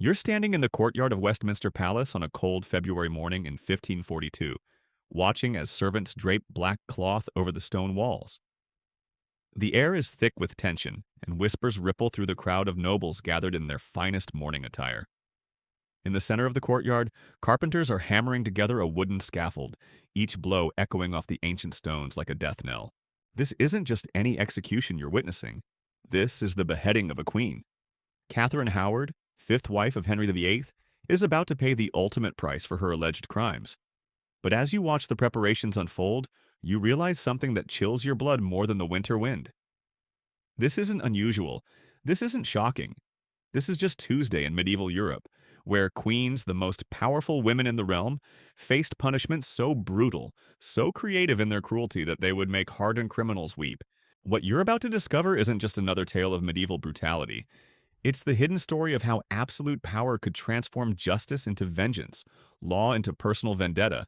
You're standing in the courtyard of Westminster Palace on a cold February morning in 1542, watching as servants drape black cloth over the stone walls. The air is thick with tension, and whispers ripple through the crowd of nobles gathered in their finest mourning attire. In the center of the courtyard, carpenters are hammering together a wooden scaffold, each blow echoing off the ancient stones like a death knell. This isn't just any execution you're witnessing. This is the beheading of a queen. Catherine Howard, fifth wife of Henry VIII, is about to pay the ultimate price for her alleged crimes. But as you watch the preparations unfold, you realize something that chills your blood more than the winter wind. This isn't unusual. This isn't shocking. This is just Tuesday in medieval Europe, where queens, the most powerful women in the realm, faced punishment so brutal, so creative in their cruelty that they would make hardened criminals weep. What you're about to discover isn't just another tale of medieval brutality. It's the hidden story of how absolute power could transform justice into vengeance, law into personal vendetta,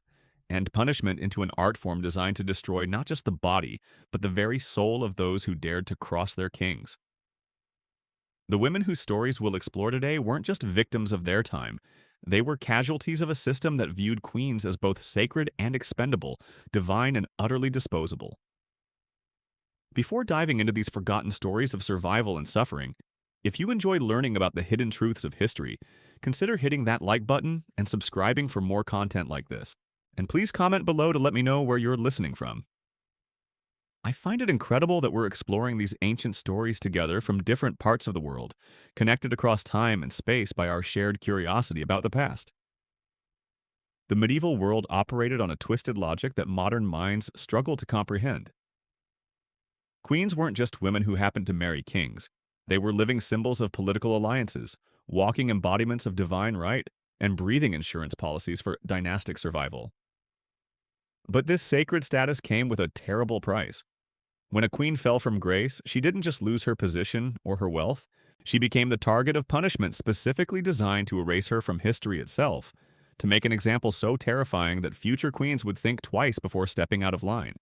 and punishment into an art form designed to destroy not just the body, but the very soul of those who dared to cross their kings. The women whose stories we'll explore today weren't just victims of their time. They were casualties of a system that viewed queens as both sacred and expendable, divine and utterly disposable. Before diving into these forgotten stories of survival and suffering, if you enjoy learning about the hidden truths of history, consider hitting that like button and subscribing for more content like this. And please comment below to let me know where you're listening from. I find it incredible that we're exploring these ancient stories together from different parts of the world, connected across time and space by our shared curiosity about the past. The medieval world operated on a twisted logic that modern minds struggle to comprehend. Queens weren't just women who happened to marry kings. They were living symbols of political alliances, walking embodiments of divine right, and breathing insurance policies for dynastic survival. But this sacred status came with a terrible price. When a queen fell from grace, she didn't just lose her position or her wealth. She became the target of punishment specifically designed to erase her from history itself, to make an example so terrifying that future queens would think twice before stepping out of line.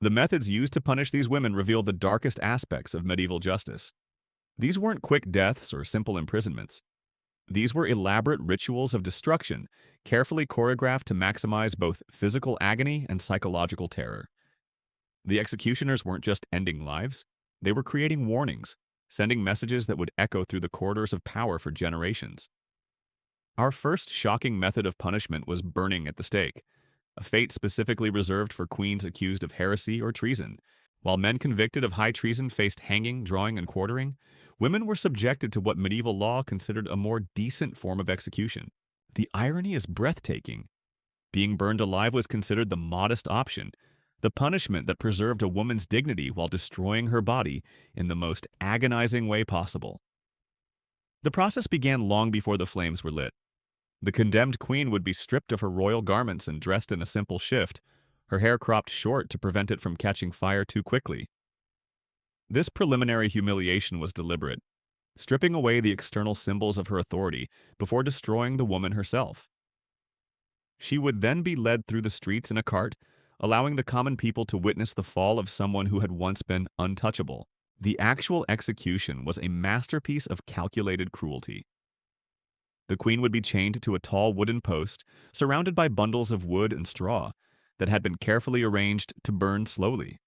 The methods used to punish these women reveal the darkest aspects of medieval justice. These weren't quick deaths or simple imprisonments. These were elaborate rituals of destruction, carefully choreographed to maximize both physical agony and psychological terror. The executioners weren't just ending lives, they were creating warnings, sending messages that would echo through the corridors of power for generations. Our first shocking method of punishment was burning at the stake, a fate specifically reserved for queens accused of heresy or treason. While men convicted of high treason faced hanging, drawing, and quartering, women were subjected to what medieval law considered a more decent form of execution. The irony is breathtaking. Being burned alive was considered the modest option, the punishment that preserved a woman's dignity while destroying her body in the most agonizing way possible. The process began long before the flames were lit. The condemned queen would be stripped of her royal garments and dressed in a simple shift, her hair cropped short to prevent it from catching fire too quickly. This preliminary humiliation was deliberate, stripping away the external symbols of her authority before destroying the woman herself. She would then be led through the streets in a cart, allowing the common people to witness the fall of someone who had once been untouchable. The actual execution was a masterpiece of calculated cruelty. The queen would be chained to a tall wooden post, surrounded by bundles of wood and straw that had been carefully arranged to burn slowly.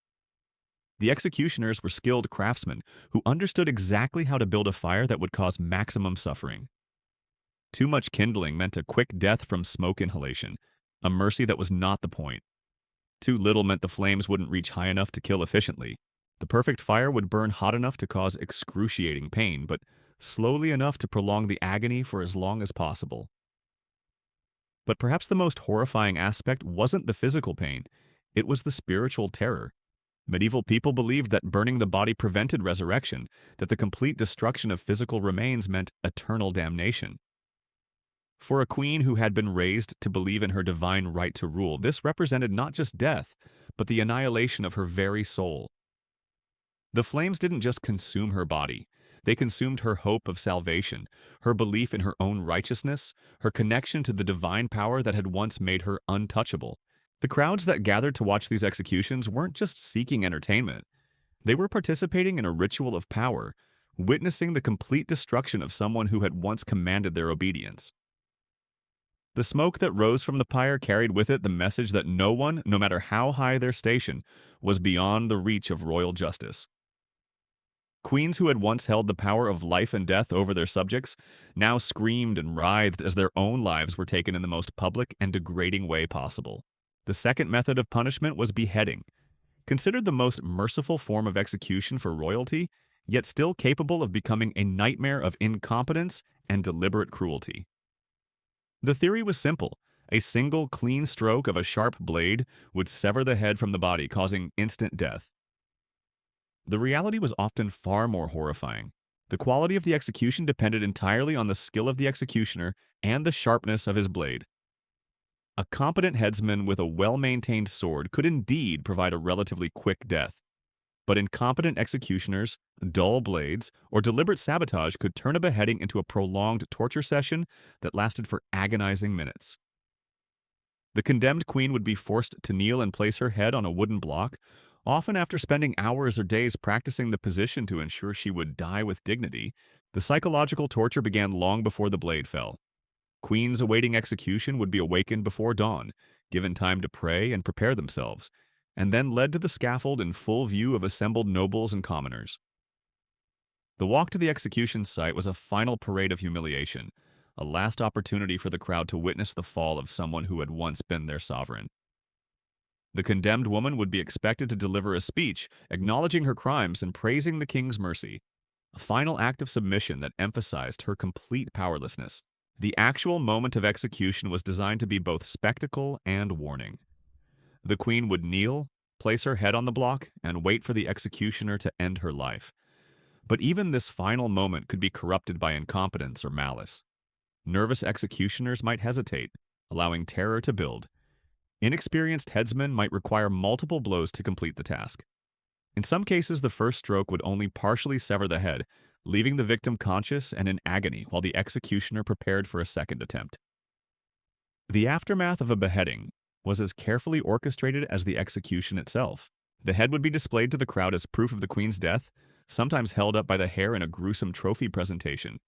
The executioners were skilled craftsmen who understood exactly how to build a fire that would cause maximum suffering. Too much kindling meant a quick death from smoke inhalation, a mercy that was not the point. Too little meant the flames wouldn't reach high enough to kill efficiently. The perfect fire would burn hot enough to cause excruciating pain, but slowly enough to prolong the agony for as long as possible. But perhaps the most horrifying aspect wasn't the physical pain, it was the spiritual terror. Medieval people believed that burning the body prevented resurrection, that the complete destruction of physical remains meant eternal damnation. For a queen who had been raised to believe in her divine right to rule, this represented not just death, but the annihilation of her very soul. The flames didn't just consume her body. They consumed her hope of salvation, her belief in her own righteousness, her connection to the divine power that had once made her untouchable. The crowds that gathered to watch these executions weren't just seeking entertainment. They were participating in a ritual of power, witnessing the complete destruction of someone who had once commanded their obedience. The smoke that rose from the pyre carried with it the message that no one, no matter how high their station, was beyond the reach of royal justice. Queens who had once held the power of life and death over their subjects now screamed and writhed as their own lives were taken in the most public and degrading way possible. The second method of punishment was beheading, considered the most merciful form of execution for royalty, yet still capable of becoming a nightmare of incompetence and deliberate cruelty. The theory was simple. A single clean stroke of a sharp blade would sever the head from the body, causing instant death. The reality was often far more horrifying. The quality of the execution depended entirely on the skill of the executioner and the sharpness of his blade. A competent headsman with a well-maintained sword could indeed provide a relatively quick death, but incompetent executioners, dull blades, or deliberate sabotage could turn a beheading into a prolonged torture session that lasted for agonizing minutes. The condemned queen would be forced to kneel and place her head on a wooden block, often after spending hours or days practicing the position to ensure she would die with dignity. The psychological torture began long before the blade fell. Queens awaiting execution would be awakened before dawn, given time to pray and prepare themselves, and then led to the scaffold in full view of assembled nobles and commoners. The walk to the execution site was a final parade of humiliation, a last opportunity for the crowd to witness the fall of someone who had once been their sovereign. The condemned woman would be expected to deliver a speech acknowledging her crimes and praising the king's mercy, a final act of submission that emphasized her complete powerlessness. The actual moment of execution was designed to be both spectacle and warning. The queen would kneel, place her head on the block, and wait for the executioner to end her life. But even this final moment could be corrupted by incompetence or malice. Nervous executioners might hesitate, allowing terror to build. Inexperienced headsmen might require multiple blows to complete the task. In some cases, the first stroke would only partially sever the head, leaving the victim conscious and in agony while the executioner prepared for a second attempt. The aftermath of a beheading was as carefully orchestrated as the execution itself. The head would be displayed to the crowd as proof of the queen's death, sometimes held up by the hair in a gruesome trophy presentation.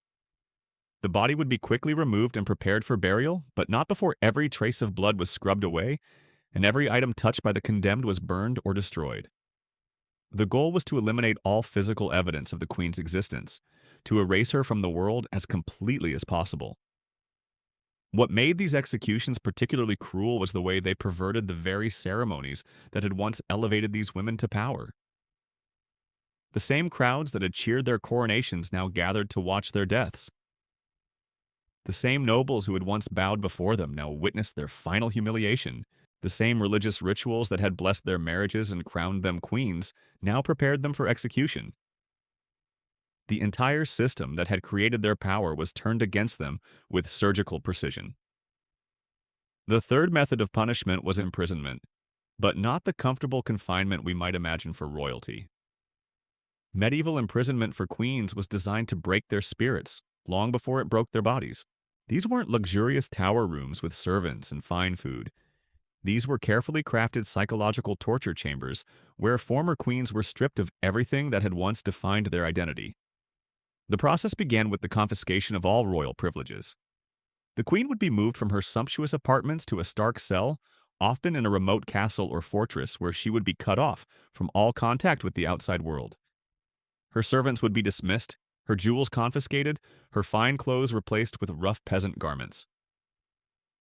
The body would be quickly removed and prepared for burial, but not before every trace of blood was scrubbed away and every item touched by the condemned was burned or destroyed. The goal was to eliminate all physical evidence of the queen's existence, to erase her from the world as completely as possible. What made these executions particularly cruel was the way they perverted the very ceremonies that had once elevated these women to power. The same crowds that had cheered their coronations now gathered to watch their deaths. The same nobles who had once bowed before them now witnessed their final humiliation. The same religious rituals that had blessed their marriages and crowned them queens now prepared them for execution. The entire system that had created their power was turned against them with surgical precision. The third method of punishment was imprisonment, but not the comfortable confinement we might imagine for royalty. Medieval imprisonment for queens was designed to break their spirits long before it broke their bodies. These weren't luxurious tower rooms with servants and fine food. These were carefully crafted psychological torture chambers where former queens were stripped of everything that had once defined their identity. The process began with the confiscation of all royal privileges. The queen would be moved from her sumptuous apartments to a stark cell, often in a remote castle or fortress where she would be cut off from all contact with the outside world. Her servants would be dismissed, her jewels confiscated, her fine clothes replaced with rough peasant garments.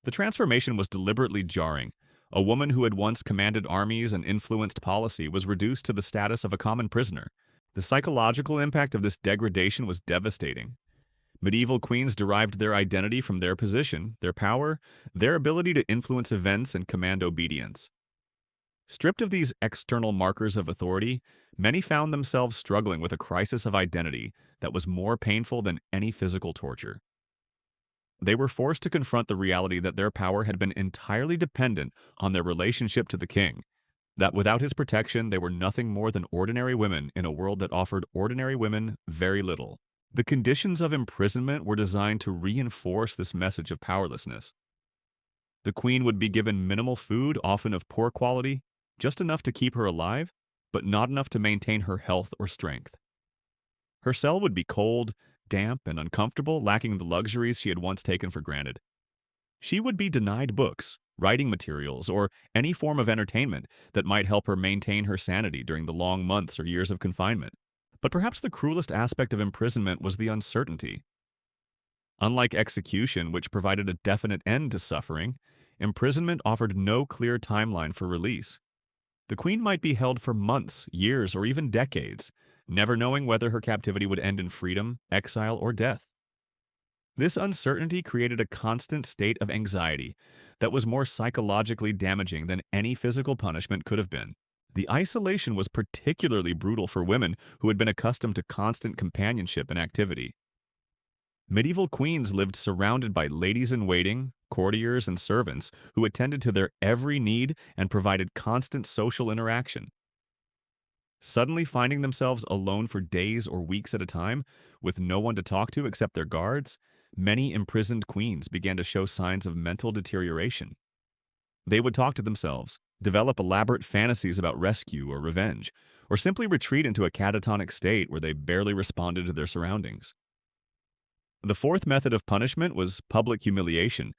The transformation was deliberately jarring. A woman who had once commanded armies and influenced policy was reduced to the status of a common prisoner. The psychological impact of this degradation was devastating. Medieval queens derived their identity from their position, their power, their ability to influence events and command obedience. Stripped of these external markers of authority, many found themselves struggling with a crisis of identity that was more painful than any physical torture. They were forced to confront the reality that their power had been entirely dependent on their relationship to the king, that without his protection they were nothing more than ordinary women in a world that offered ordinary women very little. The conditions of imprisonment were designed to reinforce this message of powerlessness. The queen would be given minimal food, often of poor quality, just enough to keep her alive, but not enough to maintain her health or strength. Her cell would be cold, damp, and uncomfortable, lacking the luxuries she had once taken for granted. She would be denied books, writing materials, or any form of entertainment that might help her maintain her sanity during the long months or years of confinement. But perhaps the cruelest aspect of imprisonment was the uncertainty. Unlike execution, which provided a definite end to suffering, imprisonment offered no clear timeline for release. The queen might be held for months, years, or even decades, never knowing whether her captivity would end in freedom, exile, or death. This uncertainty created a constant state of anxiety that was more psychologically damaging than any physical punishment could have been. The isolation was particularly brutal for women who had been accustomed to constant companionship and activity. Medieval queens lived surrounded by ladies-in-waiting, courtiers, and servants who attended to their every need and provided constant social interaction. Suddenly finding themselves alone for days or weeks at a time, with no one to talk to except their guards, many imprisoned queens began to show signs of mental deterioration. They would talk to themselves, develop elaborate fantasies about rescue or revenge, or simply retreat into a catatonic state where they barely responded to their surroundings. The fourth method of punishment was public humiliation,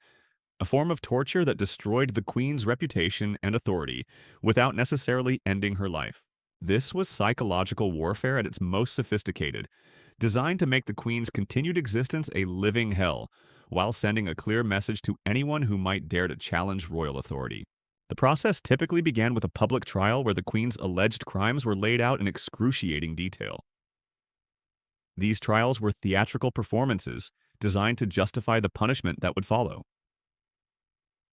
a form of torture that destroyed the queen's reputation and authority without necessarily ending her life. This was psychological warfare at its most sophisticated, designed to make the queen's continued existence a living hell, while sending a clear message to anyone who might dare to challenge royal authority. The process typically began with a public trial where the queen's alleged crimes were laid out in excruciating detail. These trials were theatrical performances designed to justify the punishment that would follow.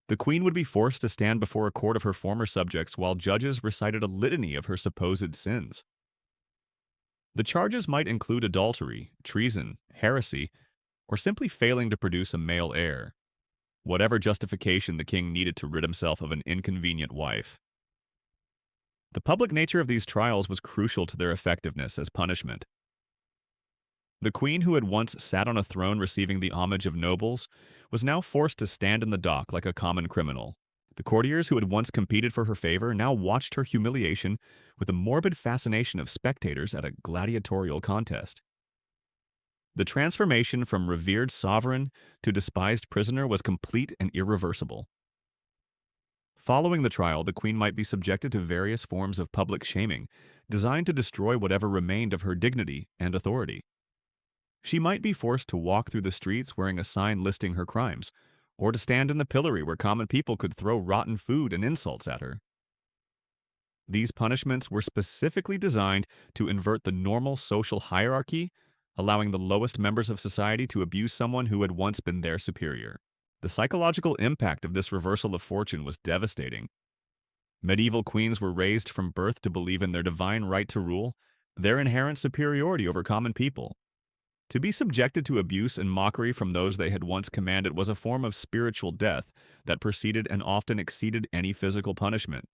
The queen would be forced to stand before a court of her former subjects while judges recited a litany of her supposed sins. The charges might include adultery, treason, heresy, or simply failing to produce a male heir, whatever justification the king needed to rid himself of an inconvenient wife. The public nature of these trials was crucial to their effectiveness as punishment. The queen, who had once sat on a throne receiving the homage of nobles, was now forced to stand in the dock like a common criminal. The courtiers who had once competed for her favor now watched her humiliation with the morbid fascination of spectators at a gladiatorial contest. The transformation from revered sovereign to despised prisoner was complete and irreversible. Following the trial, the queen might be subjected to various forms of public shaming, designed to destroy whatever remained of her dignity and authority. She might be forced to walk through the streets wearing a sign listing her crimes, or to stand in the pillory where common people could throw rotten food and insults at her. These punishments were specifically designed to invert the normal social hierarchy, allowing the lowest members of society to abuse someone who had once been their superior. The psychological impact of this reversal of fortune was devastating. Medieval queens were raised from birth to believe in their divine right to rule, their inherent superiority over common people. To be subjected to abuse and mockery from those they had once commanded was a form of spiritual death that preceded and often exceeded any physical punishment.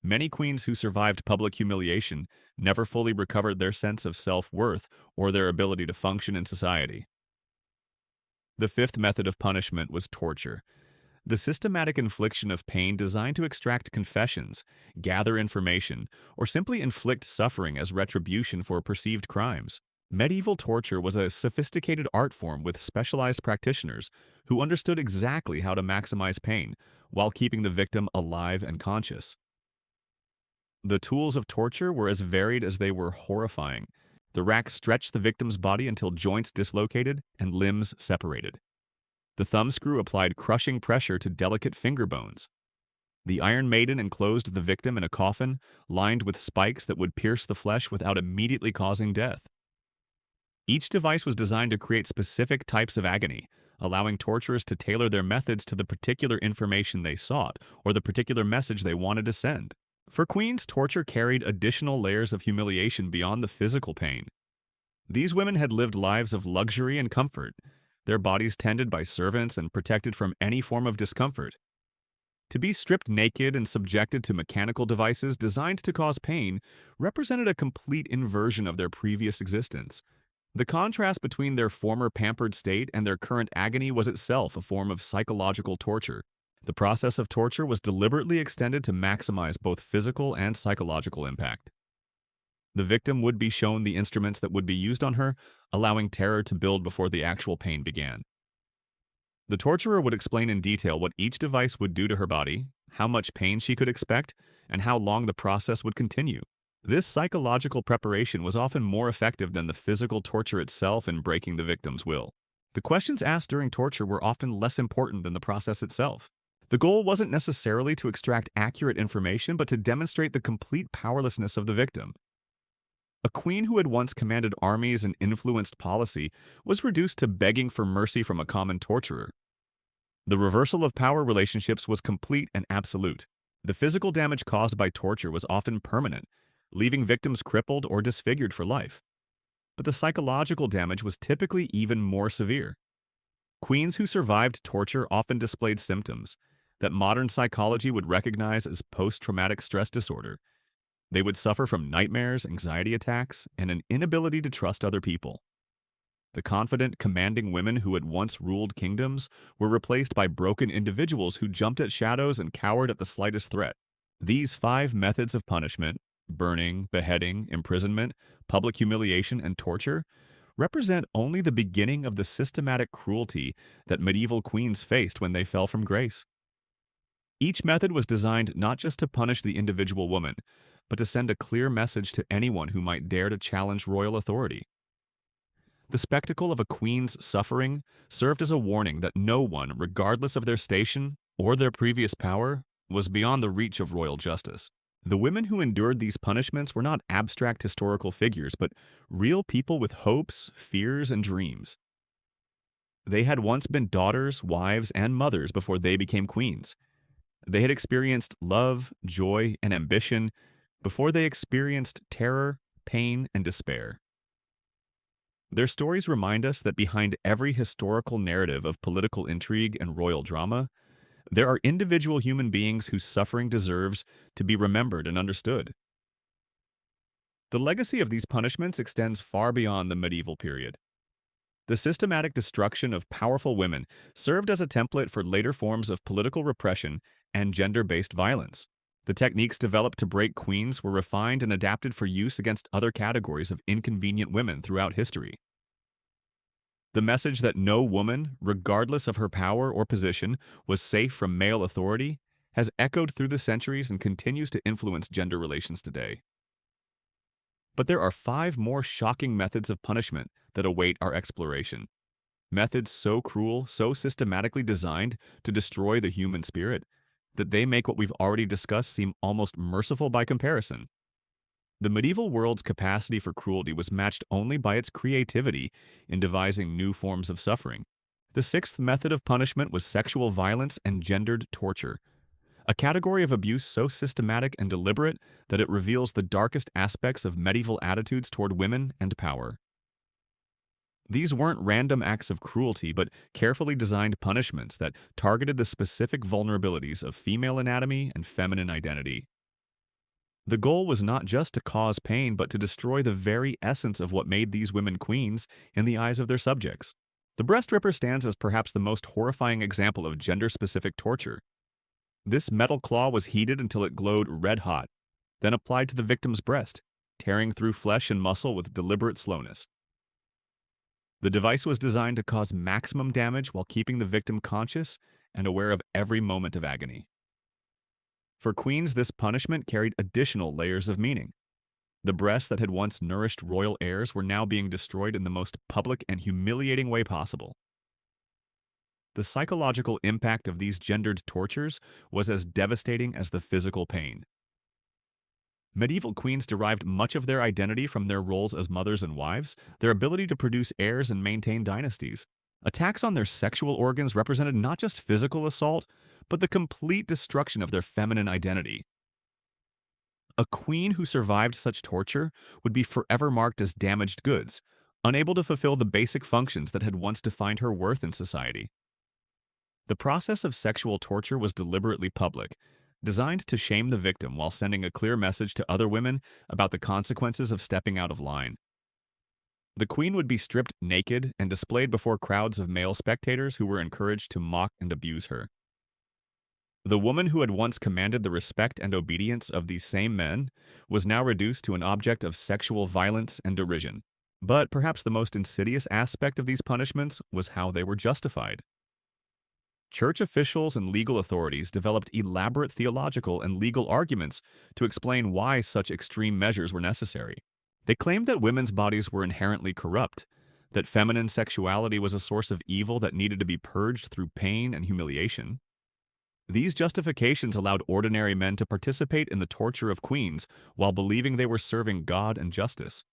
Many queens who survived public humiliation never fully recovered their sense of self-worth or their ability to function in society. The fifth method of punishment was torture, the systematic infliction of pain designed to extract confessions, gather information, or simply inflict suffering as retribution for perceived crimes. Medieval torture was a sophisticated art form with specialized practitioners who understood exactly how to maximize pain while keeping the victim alive and conscious. The tools of torture were as varied as they were horrifying. The rack stretched the victim's body until joints dislocated and limbs separated. The thumbscrew applied crushing pressure to delicate finger bones. The Iron Maiden enclosed the victim in a coffin lined with spikes that would pierce the flesh without immediately causing death. Each device was designed to create specific types of agony, allowing torturers to tailor their methods to the particular information they sought or the particular message they wanted to send. For queens, torture carried additional layers of humiliation beyond the physical pain. These women had lived lives of luxury and comfort, their bodies tended by servants and protected from any form of discomfort. To be stripped naked and subjected to mechanical devices designed to cause pain represented a complete inversion of their previous existence. The contrast between their former pampered state and their current agony was itself a form of psychological torture. The process of torture was deliberately extended to maximize both physical and psychological impact. The victim would be shown the instruments that would be used on her, allowing terror to build before the actual pain began. The torturer would explain in detail what each device would do to her body, how much pain she could expect, and how long the process would continue. This psychological preparation was often more effective than the physical torture itself in breaking the victim's will. The questions asked during torture were often less important than the process itself. The goal wasn't necessarily to extract accurate information, but to demonstrate the complete powerlessness of the victim. A queen who had once commanded armies and influenced policy was reduced to begging for mercy from a common torturer. The reversal of power relationships was complete and absolute. The physical damage caused by torture was often permanent, leaving victims crippled or disfigured for life. But the psychological damage was typically even more severe. Queens who survived torture often displayed symptoms that modern psychology would recognize as post-traumatic stress disorder. They would suffer from nightmares, anxiety attacks, and an inability to trust other people. The confident, commanding women who had once ruled kingdoms were replaced by broken individuals who jumped at shadows and cowered at the slightest threat. These 5 methods of punishment, burning, beheading, imprisonment, public humiliation, and torture, represent only the beginning of the systematic cruelty that medieval queens faced when they fell from grace. Each method was designed not just to punish the individual woman, but to send a clear message to anyone who might dare to challenge royal authority. The spectacle of a queen's suffering served as a warning that no one, regardless of their station or their previous power, was beyond the reach of royal justice. The women who endured these punishments were not abstract historical figures, but real people with hopes, fears, and dreams. They had once been daughters, wives, and mothers before they became queens. They had experienced love, joy, and ambition before they experienced terror, pain, and despair. Their stories remind us that behind every historical narrative of political intrigue and royal drama, there are individual human beings whose suffering deserves to be remembered and understood. The legacy of these punishments extends far beyond the medieval period. The systematic destruction of powerful women served as a template for later forms of political repression and gender-based violence. The techniques developed to break queens were refined and adapted for use against other categories of inconvenient women throughout history. The message that no woman, regardless of her power or position, was safe from male authority has echoed through the centuries and continues to influence gender relations today. But there are 5 more shocking methods of punishment that await our exploration. Methods so cruel, so systematically designed to destroy the human spirit, that they make what we've already discussed seem almost merciful by comparison. The medieval world's capacity for cruelty was matched only by its creativity in devising new forms of suffering. The 6th method of punishment was sexual violence and gendered torture, a category of abuse so systematic and deliberate that it reveals the darkest aspects of medieval attitudes toward women and power. These weren't random acts of cruelty, but carefully designed punishments that targeted the specific vulnerabilities of female anatomy and feminine identity. The goal was not just to cause pain, but to destroy the very essence of what made these women queens in the eyes of their subjects. The breast ripper stands as perhaps the most horrifying example of gender-specific torture. This metal claw was heated until it glowed red-hot, then applied to the victim's breast, tearing through flesh and muscle with deliberate slowness. The device was designed to cause maximum damage while keeping the victim conscious and aware of every moment of agony. For queens, this punishment carried additional layers of meaning. The breasts that had once nourished royal heirs were now being destroyed in the most public and humiliating way possible. The psychological impact of these gendered tortures was as devastating as the physical pain. Medieval queens derived much of their identity from their roles as mothers and wives, their ability to produce heirs and maintain dynasties. Attacks on their sexual organs represented not just physical assault, but the complete destruction of their feminine identity. A queen who survived such torture would be forever marked as damaged goods, unable to fulfill the basic functions that had once defined her worth in society. The process of sexual torture was deliberately public, designed to shame the victim while sending a clear message to other women about the consequences of stepping out of line. The queen would be stripped naked and displayed before crowds of male spectators who were encouraged to mock and abuse her. The woman who had once commanded the respect and obedience of these same men was now reduced to an object of sexual violence and derision. But perhaps the most insidious aspect of these punishments was how they were justified. Church officials and legal authorities developed elaborate theological and legal arguments to explain why such extreme measures were necessary. They claimed that women's bodies were inherently corrupt, that feminine sexuality was a source of evil that needed to be purged through pain and humiliation. These justifications allowed ordinary men to participate in the torture of queens while believing they were serving God and justice.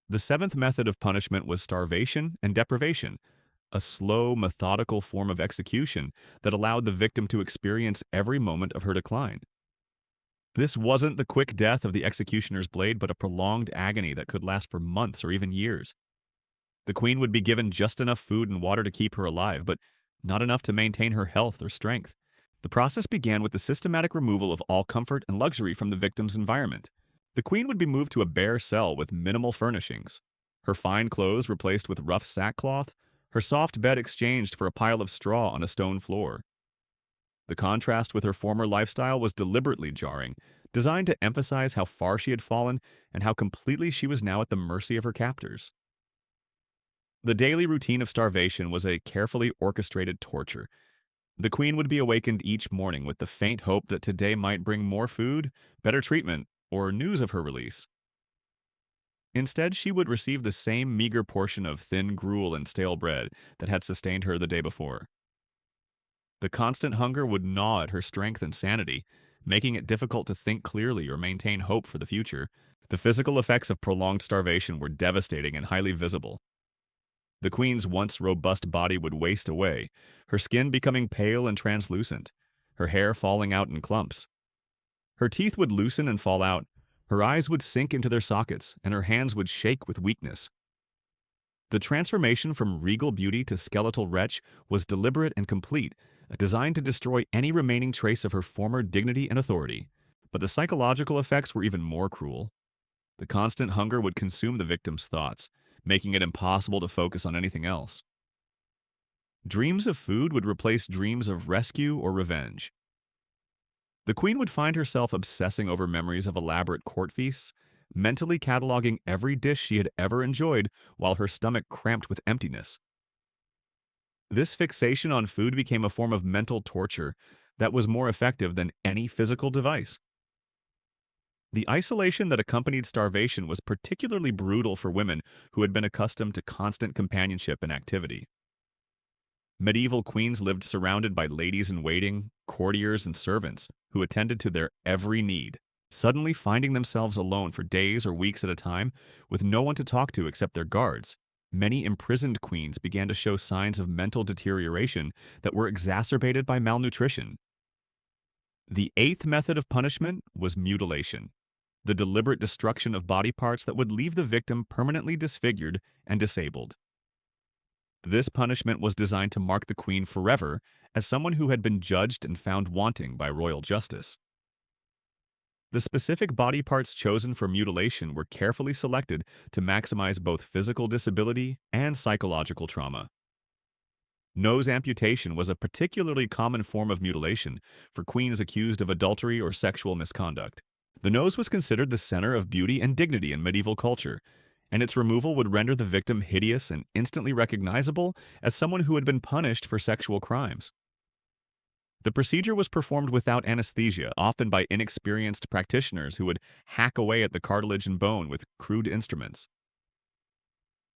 The seventh method of punishment was starvation and deprivation, a slow, methodical form of execution that allowed the victim to experience every moment of her decline. This wasn't the quick death of the executioner's blade, but a prolonged agony that could last for months or even years. The queen would be given just enough food and water to keep her alive, but not enough to maintain her health or strength. The process began with the systematic removal of all comfort and luxury from the victim's environment. The queen would be moved to a bare cell with minimal furnishings, her fine clothes replaced with rough sackcloth, her soft bed exchanged for a pile of straw on a stone floor. The contrast with her former lifestyle was deliberately jarring, designed to emphasize how far she had fallen and how completely she was now at the mercy of her captors. The daily routine of starvation was a carefully orchestrated torture. The queen would be awakened each morning with the faint hope that today might bring more food, better treatment, or news of her release. Instead, she would receive the same meager portion of thin gruel and stale bread that had sustained her the day before. The constant hunger would gnaw at her strength and sanity, making it difficult to think clearly or maintain hope for the future. The physical effects of prolonged starvation were devastating and highly visible. The queen's once robust body would waste away, her skin becoming pale and translucent, her hair falling out in clumps. Her teeth would loosen and fall out, her eyes would sink into their sockets, and her hands would shake with weakness. The transformation from regal beauty to skeletal wretch was deliberate and complete, designed to destroy any remaining trace of her former dignity and authority. But the psychological effects were even more cruel. The constant hunger would consume the victim's thoughts, making it impossible to focus on anything else. Dreams of food would replace dreams of rescue or revenge. The queen would find herself obsessing over memories of elaborate court feasts, mentally cataloging every dish she had ever enjoyed while her stomach cramped with emptiness. This fixation on food became a form of mental torture that was more effective than any physical device. The isolation that accompanied starvation was particularly brutal for women who had been accustomed to constant companionship and activity. Medieval queens lived surrounded by ladies-in-waiting, courtiers, and servants who attended to their every need, suddenly finding themselves alone for days or weeks at a time with no one to talk to except their guards. Many imprisoned queens began to show signs of mental deterioration that were exacerbated by malnutrition. The eighth method of punishment was mutilation, the deliberate destruction of body parts that would leave the victim permanently disfigured and disabled. This punishment was designed to mark the queen forever as someone who had been judged and found wanting by royal justice. The specific body parts chosen for mutilation were carefully selected to maximize both physical disability and psychological trauma. Nose amputation was a particularly common form of mutilation for queens accused of adultery or sexual misconduct. The nose was considered the center of beauty and dignity in medieval culture, and its removal would render the victim hideous and instantly recognizable as someone who had been punished for sexual crimes. The procedure was performed without anesthesia, often by inexperienced practitioners who would hack away at the cartilage and bone with crude instruments.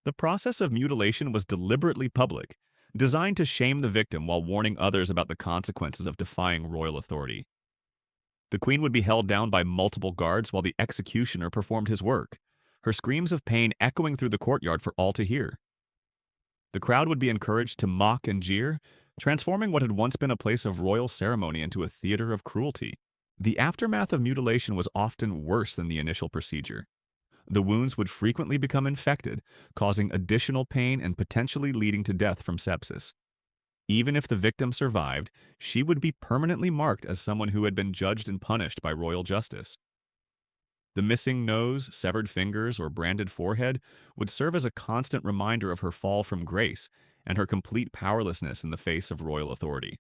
The process of mutilation was deliberately public, designed to shame the victim while warning others about the consequences of defying royal authority. The queen would be held down by multiple guards while the executioner performed his work, her screams of pain echoing through the courtyard for all to hear. The crowd would be encouraged to mock and jeer, transforming what had once been a place of royal ceremony into a theater of cruelty. The aftermath of mutilation was often worse than the initial procedure. The wounds would frequently become infected, causing additional pain and potentially leading to death from sepsis. Even if the victim survived, she would be permanently marked as someone who had been judged and punished by royal justice. The missing nose, severed fingers, or branded forehead would serve as a constant reminder of her fall from grace and her complete powerlessness in the face of royal authority.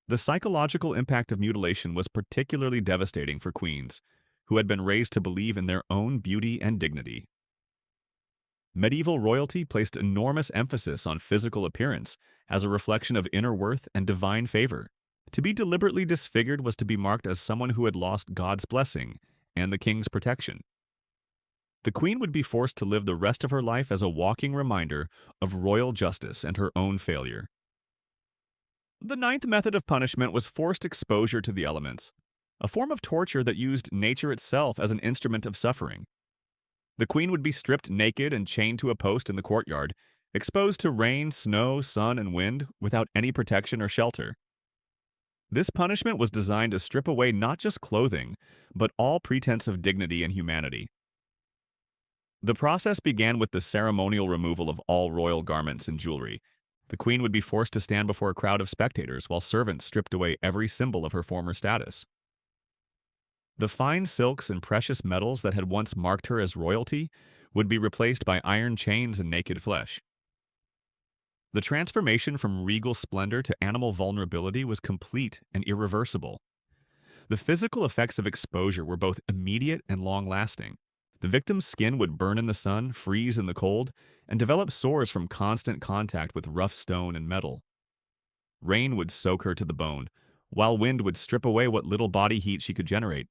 The psychological impact of mutilation was particularly devastating for queens, who had been raised to believe in their own beauty and dignity. Medieval royalty placed enormous emphasis on physical appearance as a reflection of inner worth and divine favor. To be deliberately disfigured was to be marked as someone who had lost God's blessing and the king's protection. The queen would be forced to live the rest of her life as a walking reminder of royal justice and her own failure. The ninth method of punishment was forced exposure to the elements, a form of torture that used nature itself as an instrument of suffering. The queen would be stripped naked and chained to a post in the courtyard, exposed to rain, snow, sun, and wind without any protection or shelter. This punishment was designed to strip away not just clothing, but all pretense of dignity and humanity. The process began with the ceremonial removal of all royal garments and jewelry. The queen would be forced to stand before a crowd of spectators while servants stripped away every symbol of her former status. The fine silks and precious metals that had once marked her as royalty would be replaced by iron chains and naked flesh. The transformation from regal splendor to animal vulnerability was complete and irreversible. The physical effects of exposure were both immediate and long-lasting. The victim's skin would burn in the sun, freeze in the cold, and develop sores from constant contact with rough stone and metal. Rain would soak her to the bone, while wind would strip away what little body heat she could generate.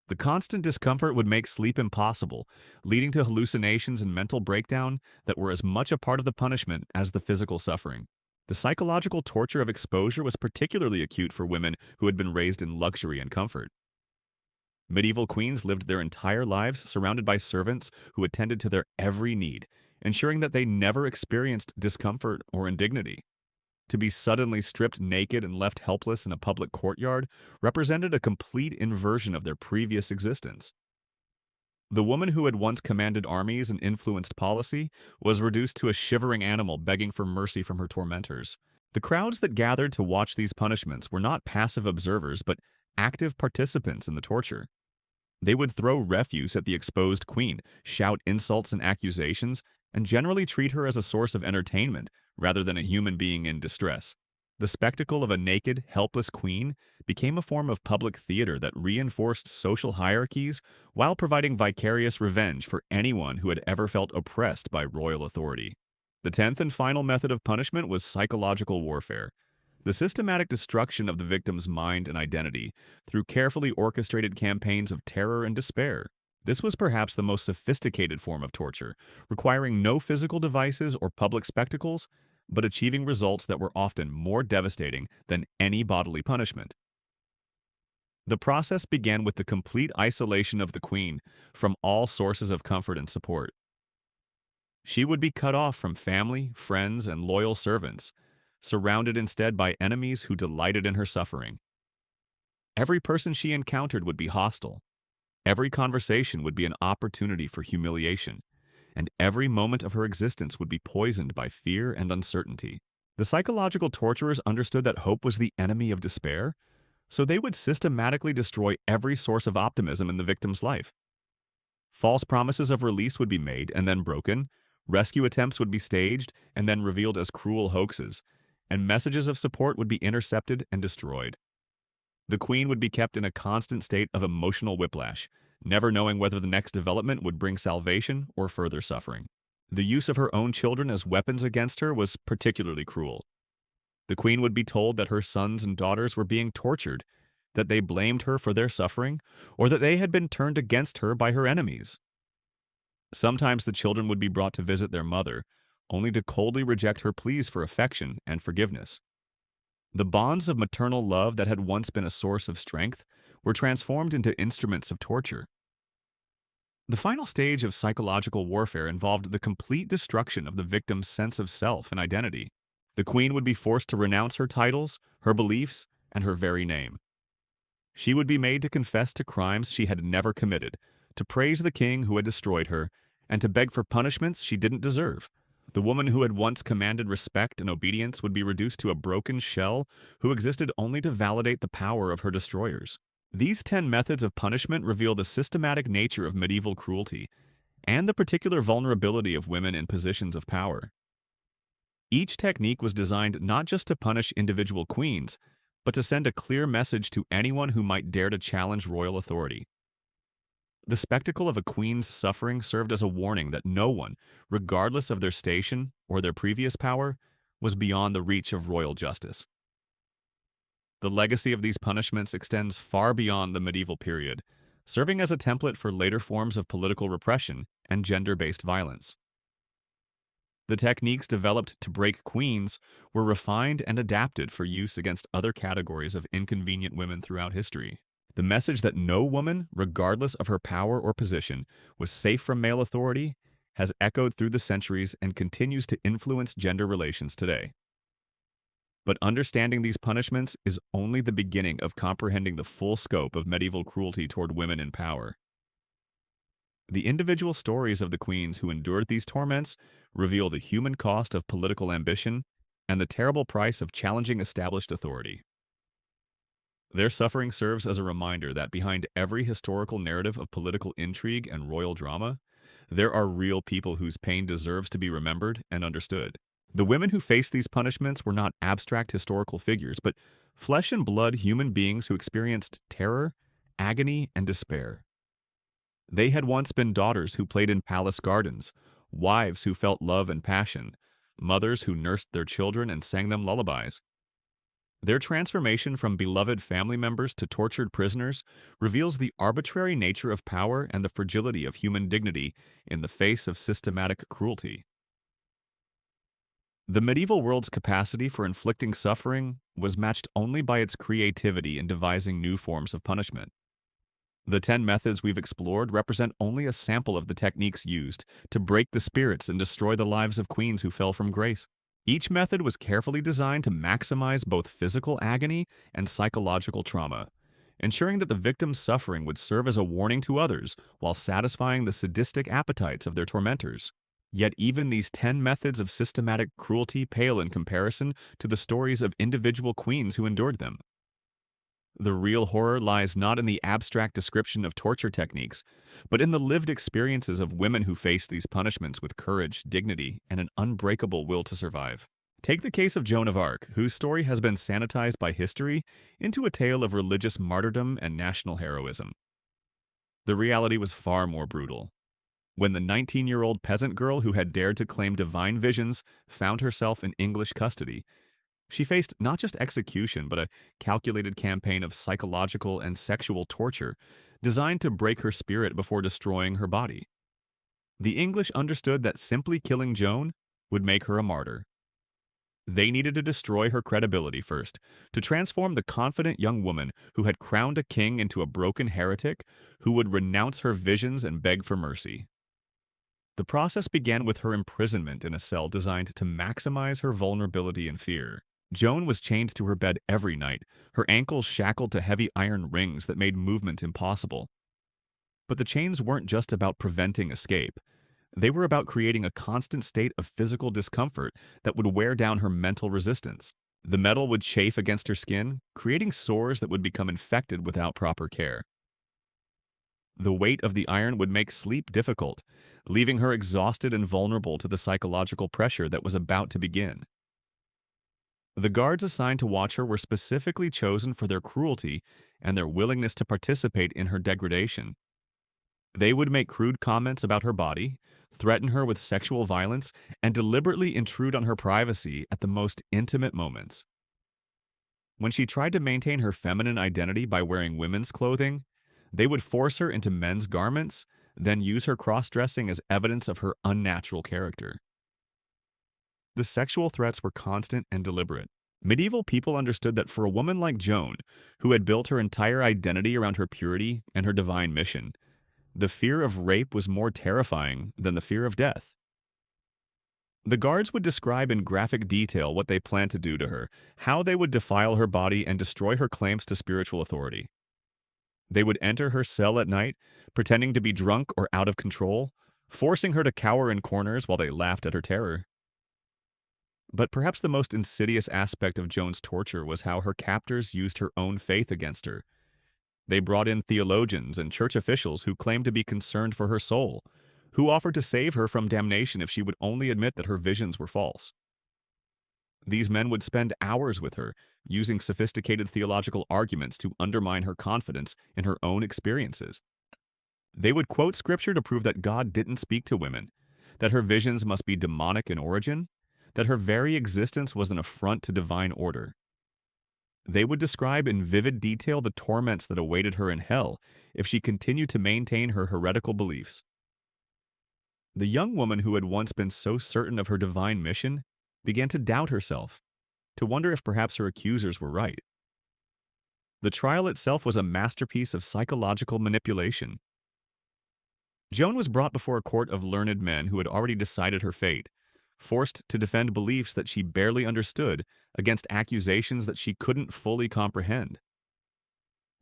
The constant discomfort would make sleep impossible, leading to hallucinations and mental breakdown that were as much a part of the punishment as the physical suffering. The psychological torture of exposure was particularly acute for women who had been raised in luxury and comfort. Medieval queens lived their entire lives surrounded by servants who attended to their every need, ensuring that they never experienced discomfort or indignity. To be suddenly stripped naked and left helpless in a public courtyard represented a complete inversion of their previous existence. The woman who had once commanded armies and influenced policy was reduced to a shivering animal begging for mercy from her tormentors. The crowds that gathered to watch these punishments were not passive observers but active participants in the torture. They would throw refuse at the exposed queen, shout insults and accusations, and generally treat her as a source of entertainment rather than a human being in distress. The spectacle of a naked, helpless queen became a form of public theater that reinforced social hierarchies while providing vicarious revenge for anyone who had ever felt oppressed by royal authority. The 10th and final method of punishment was psychological warfare, the systematic destruction of the victim's mind and identity through carefully orchestrated campaigns of terror and despair. This was perhaps the most sophisticated form of torture, requiring no physical devices or public spectacles, but achieving results that were often more devastating than any bodily punishment. The process began with the complete isolation of the queen from all sources of comfort and support. She would be cut off from family, friends, and loyal servants, surrounded instead by enemies who delighted in her suffering. Every person she encountered would be hostile. Every conversation would be an opportunity for humiliation, and every moment of her existence would be poisoned by fear and uncertainty. The psychological torturers understood that hope was the enemy of despair, so they would systematically destroy every source of optimism in the victim's life. False promises of release would be made and then broken, rescue attempts would be staged and then revealed as cruel hoaxes, and messages of support would be intercepted and destroyed. The queen would be kept in a constant state of emotional whiplash, never knowing whether the next development would bring salvation or further suffering. The use of her own children as weapons against her was particularly cruel. The queen would be told that her sons and daughters were being tortured, that they blamed her for their suffering, or that they had been turned against her by her enemies. Sometimes the children would be brought to visit their mother, only to coldly reject her pleas for affection and forgiveness. The bonds of maternal love that had once been a source of strength were transformed into instruments of torture. The final stage of psychological warfare involved the complete destruction of the victim's sense of self and identity. The queen would be forced to renounce her titles, her beliefs, and her very name. She would be made to confess to crimes she had never committed, to praise the king who had destroyed her, and to beg for punishments she didn't deserve. The woman who had once commanded respect and obedience would be reduced to a broken shell who existed only to validate the power of her destroyers. These 10 methods of punishment reveal the systematic nature of medieval cruelty and the particular vulnerability of women in positions of power. Each technique was designed not just to punish individual queens, but to send a clear message to anyone who might dare to challenge royal authority. The spectacle of a queen's suffering served as a warning that no one, regardless of their station or their previous power, was beyond the reach of royal justice. The legacy of these punishments extends far beyond the medieval period, serving as a template for later forms of political repression and gender-based violence. The techniques developed to break queens were refined and adapted for use against other categories of inconvenient women throughout history. The message that no woman, regardless of her power or position, was safe from male authority has echoed through the centuries and continues to influence gender relations today. But understanding these punishments is only the beginning of comprehending the full scope of medieval cruelty toward women in power. The individual stories of the queens who endured these torments reveal the human cost of political ambition and the terrible price of challenging established authority. Their suffering serves as a reminder that behind every historical narrative of political intrigue and royal drama, there are real people whose pain deserves to be remembered and understood. The women who faced these punishments were not abstract historical figures, but flesh and blood human beings who experienced terror, agony, and despair. They had once been daughters who played in palace gardens, wives who felt love and passion, mothers who nursed their children and sang them lullabies. Their transformation from beloved family members to tortured prisoners reveals the arbitrary nature of power and the fragility of human dignity in the face of systematic cruelty. The medieval world's capacity for inflicting suffering was matched only by its creativity in devising new forms of punishment. The 10 methods we've explored represent only a sample of the techniques used to break the spirits and destroy the lives of queens who fell from grace. Each method was carefully designed to maximize both physical agony and psychological trauma, ensuring that the victim's suffering would serve as a warning to others while satisfying the sadistic appetites of their tormentors. Yet even these 10 methods of systematic cruelty pale in comparison to the stories of individual queens who endured them. The real horror lies not in the abstract description of torture techniques, but in the lived experiences of women who face these punishments with courage, dignity, and an unbreakable will to survive. Take the case of Joan of Arc, whose story has been sanitized by history into a tale of religious martyrdom and national heroism. The reality was far more brutal. When the 19-year-old peasant girl who had dared to claim divine visions found herself in English custody, she faced not just execution, but a calculated campaign of psychological and sexual torture designed to break her spirit before destroying her body. The English understood that simply killing Joan would make her a martyr. They needed to destroy her credibility first, to transform the confident young woman who had crowned a king into a broken heretic who would renounce her visions and beg for mercy. The process began with her imprisonment in a cell designed to maximize her vulnerability and fear. Joan was chained to her bed every night, her ankles shackled to heavy iron rings that made movement impossible. But the chains weren't just about preventing escape. They were about creating a constant state of physical discomfort that would wear down her mental resistance. The metal would chafe against her skin, creating sores that would become infected without proper care. The weight of the iron would make sleep difficult, leaving her exhausted and vulnerable to the psychological pressure that was about to begin. The guards assigned to watch her were specifically chosen for their cruelty and their willingness to participate in her degradation. They would make crude comments about her body, threaten her with sexual violence, and deliberately intrude on her privacy at the most intimate moments. When she tried to maintain her feminine identity by wearing women's clothing, they would force her into men's garments, then use her cross-dressing as evidence of her unnatural character. The sexual threats were constant and deliberate. Medieval people understood that for a woman like Joan, who had built her entire identity around her purity and her divine mission, the fear of rape was more terrifying than the fear of death. The guards would describe in graphic detail what they planned to do to her, how they would defile her body and destroy her claims to spiritual authority. They would enter her cell at night, pretending to be drunk or out of control, forcing her to cower in corners while they laughed at her terror. But perhaps the most insidious aspect of Joan's torture was how her captors used her own faith against her. They brought in theologians and church officials who claimed to be concerned for her soul, who offered to save her from damnation if she would only admit that her visions were false. These men would spend hours with her, using sophisticated theological arguments to undermine her confidence in her own experiences. They would quote scripture to prove that God didn't speak to women, that her visions must be demonic in origin, that her very existence was an affront to divine order. They would describe in vivid detail the torments that awaited her in hell if she continued to maintain her heretical beliefs. The young woman who had once been so certain of her divine mission began to doubt herself, to wonder if perhaps her accusers were right. The trial itself was a masterpiece of psychological manipulation. Joan was brought before a court of learned men who had already decided her fate, forced to defend beliefs that she barely understood against accusations that she couldn't fully comprehend.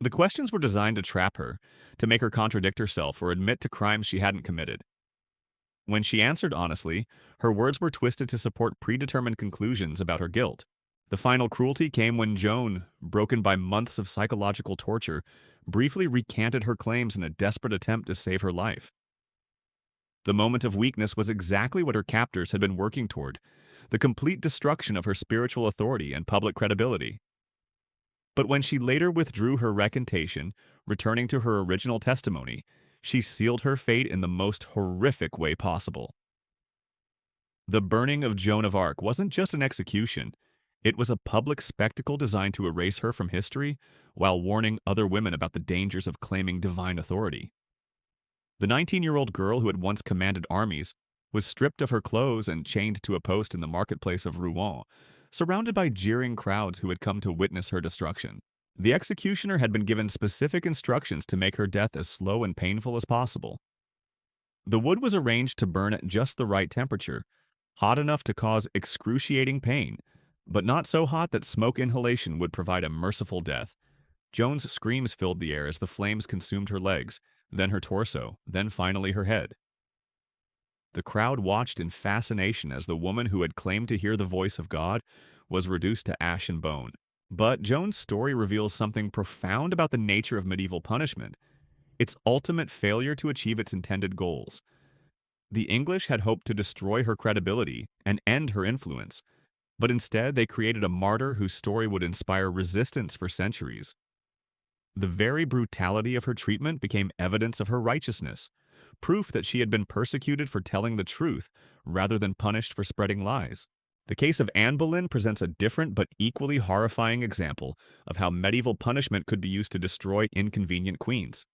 The questions were designed to trap her, to make her contradict herself or admit to crimes she hadn't committed. When she answered honestly, her words were twisted to support predetermined conclusions about her guilt. The final cruelty came when Joan, broken by months of psychological torture, briefly recanted her claims in a desperate attempt to save her life. The moment of weakness was exactly what her captors had been working toward, the complete destruction of her spiritual authority and public credibility. But when she later withdrew her recantation, returning to her original testimony, she sealed her fate in the most horrific way possible. The burning of Joan of Arc wasn't just an execution. It was a public spectacle designed to erase her from history while warning other women about the dangers of claiming divine authority. The 19-year-old girl who had once commanded armies was stripped of her clothes and chained to a post in the marketplace of Rouen, surrounded by jeering crowds who had come to witness her destruction. The executioner had been given specific instructions to make her death as slow and painful as possible. The wood was arranged to burn at just the right temperature, hot enough to cause excruciating pain, but not so hot that smoke inhalation would provide a merciful death. Joan's screams filled the air as the flames consumed her legs, then her torso, then finally her head. The crowd watched in fascination as the woman who had claimed to hear the voice of God was reduced to ash and bone. But Joan's story reveals something profound about the nature of medieval punishment, its ultimate failure to achieve its intended goals. The English had hoped to destroy her credibility and end her influence, but instead they created a martyr whose story would inspire resistance for centuries. The very brutality of her treatment became evidence of her righteousness, proof that she had been persecuted for telling the truth rather than punished for spreading lies. The case of Anne Boleyn presents a different but equally horrifying example of how medieval punishment could be used to destroy inconvenient queens.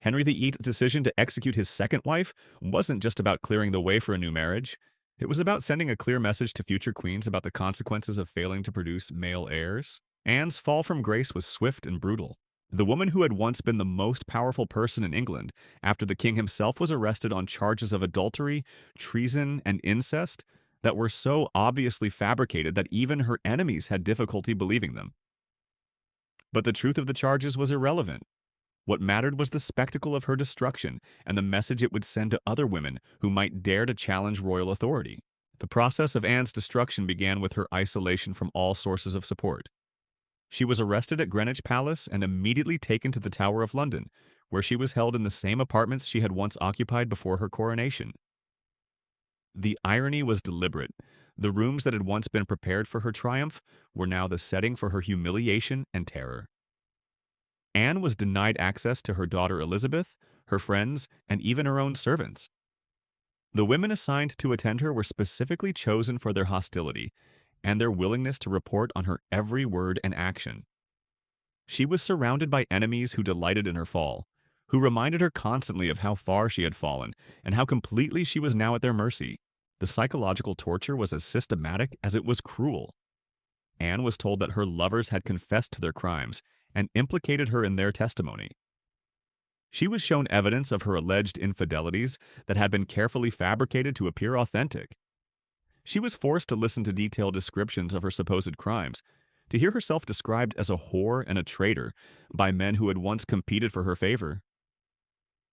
Henry VIII's decision to execute his second wife wasn't just about clearing the way for a new marriage. It was about sending a clear message to future queens about the consequences of failing to produce male heirs. Anne's fall from grace was swift and brutal. The woman who had once been the most powerful person in England, after the king himself was arrested on charges of adultery, treason, and incest that were so obviously fabricated that even her enemies had difficulty believing them. But the truth of the charges was irrelevant. What mattered was the spectacle of her destruction and the message it would send to other women who might dare to challenge royal authority. The process of Anne's destruction began with her isolation from all sources of support. She was arrested at Greenwich Palace and immediately taken to the Tower of London, where she was held in the same apartments she had once occupied before her coronation. The irony was deliberate. The rooms that had once been prepared for her triumph were now the setting for her humiliation and terror. Anne was denied access to her daughter Elizabeth, her friends, and even her own servants. The women assigned to attend her were specifically chosen for their hostility and their willingness to report on her every word and action. She was surrounded by enemies who delighted in her fall, who reminded her constantly of how far she had fallen and how completely she was now at their mercy. The psychological torture was as systematic as it was cruel. Anne was told that her lovers had confessed to their crimes and implicated her in their testimony. She was shown evidence of her alleged infidelities that had been carefully fabricated to appear authentic. She was forced to listen to detailed descriptions of her supposed crimes, to hear herself described as a whore and a traitor by men who had once competed for her favor.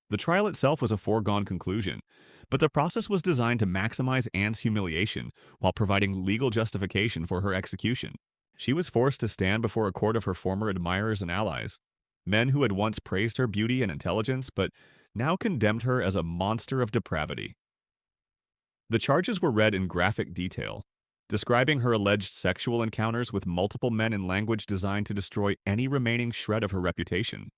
The trial itself was a foregone conclusion, but the process was designed to maximize Anne's humiliation while providing legal justification for her execution. She was forced to stand before a court of her former admirers and allies, men who had once praised her beauty and intelligence but now condemned her as a monster of depravity. The charges were read in graphic detail, describing her alleged sexual encounters with multiple men in language designed to destroy any remaining shred of her reputation.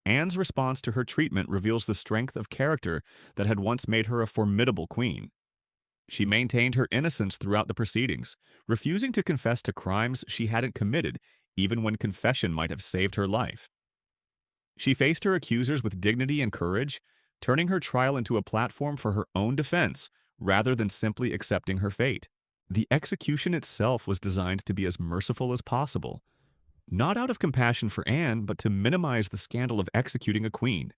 Anne's response to her treatment reveals the strength of character that had once made her a formidable queen. She maintained her innocence throughout the proceedings, refusing to confess to crimes she hadn't committed, even when confession might have saved her life. She faced her accusers with dignity and courage, turning her trial into a platform for her own defense rather than simply accepting her fate. The execution itself was designed to be as merciful as possible, not out of compassion for Anne, but to minimize the scandal of executing a queen.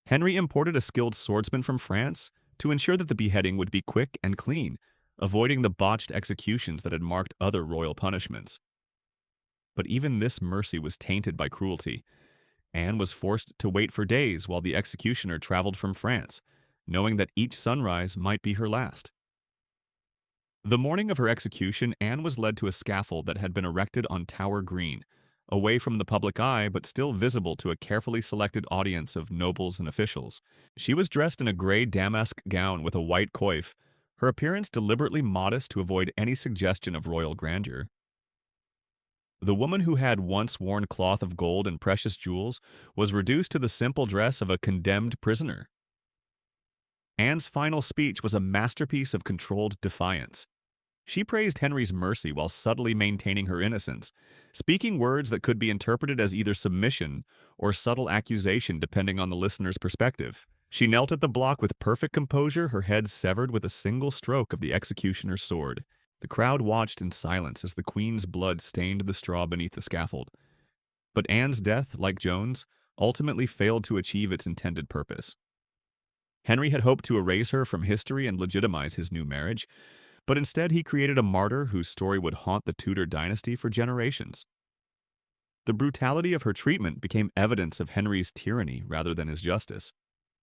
Henry imported a skilled swordsman from France to ensure that the beheading would be quick and clean, avoiding the botched executions that had marked other royal punishments. But even this mercy was tainted by cruelty. Anne was forced to wait for days while the executioner traveled from France, knowing that each sunrise might be her last. The morning of her execution, Anne was led to a scaffold that had been erected on Tower Green, away from the public eye but still visible to a carefully selected audience of nobles and officials. She was dressed in a gray damask gown with a white coif, her appearance deliberately modest to avoid any suggestion of royal grandeur. The woman who had once worn cloth of gold and precious jewels was reduced to the simple dress of a condemned prisoner. Anne's final speech was a masterpiece of controlled defiance. She praised Henry's mercy while subtly maintaining her innocence, speaking words that could be interpreted as either submission or subtle accusation depending on the listener's perspective. She knelt at the block with perfect composure, her head severed with a single stroke of the executioner's sword. The crowd watched in silence as the queen's blood stained the straw beneath the scaffold. But Anne's death, like Joan's, ultimately failed to achieve its intended purpose. Henry had hoped to erase her from history and legitimize his new marriage, but instead he created a martyr whose story would haunt the Tudor dynasty for generations. The brutality of her treatment became evidence of Henry's tyranny rather than his justice,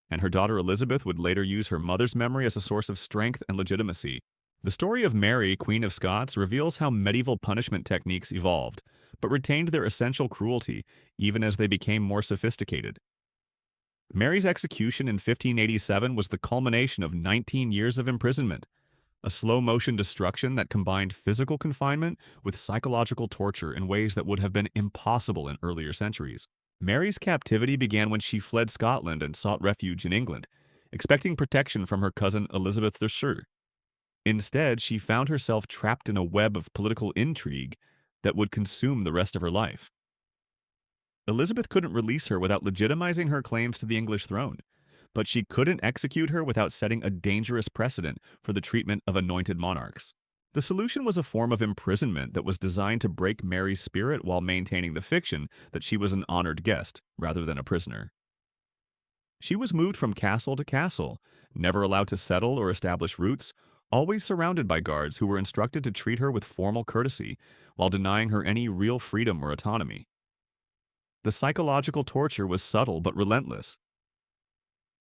and her daughter Elizabeth would later use her mother's memory as a source of strength and legitimacy. The story of Mary, Queen of Scots, reveals how medieval punishment techniques evolved, but retained their essential cruelty even as they became more sophisticated. Mary's execution in 1587 was the culmination of 19 years of imprisonment, a slow-motion destruction that combined physical confinement with psychological torture in ways that would have been impossible in earlier centuries. Mary's captivity began when she fled Scotland and sought refuge in England, expecting protection from her cousin Elizabeth II. Instead, she found herself trapped in a web of political intrigue that would consume the rest of her life. Elizabeth couldn't release her without legitimizing her claims to the English throne, but she couldn't execute her without setting a dangerous precedent for the treatment of anointed monarchs. The solution was a form of imprisonment that was designed to break Mary's spirit while maintaining the fiction that she was an honored guest rather than a prisoner. She was moved from castle to castle, never allowed to settle or establish roots, always surrounded by guards who were instructed to treat her with formal courtesy while denying her any real freedom or autonomy. The psychological torture was subtle but relentless.